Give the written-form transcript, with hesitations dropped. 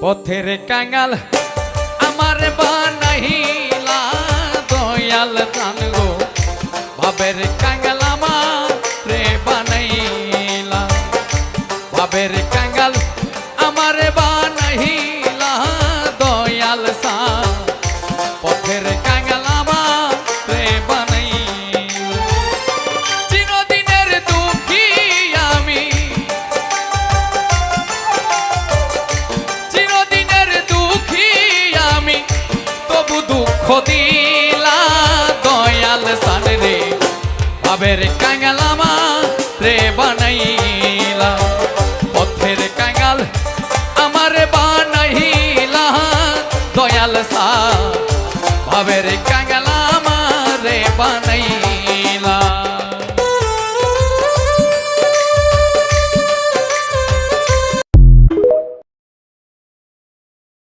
পথের কাঙ্গাল আমার বানাইলা দয়াল জান গো ভাবের কাঙ্গাল আমার রে বানাইলা ভাবের কাঙ্গাল আমার বানাইলা দয়াল সা পথের কাঙ্গাল আমার রে বানাইলা চিরদিনের দুঃখী আমি চিরদিনের দুঃখী আমি তবু দুঃখ দিলা দয়াল সান রে ভাবের কাঙ্গাল আমার রে বানাইলা পথের কাঙ্গাল আমার বানাইলা দয়াল সা ভাবের কাঙ্গাল আমার রে বানাইলা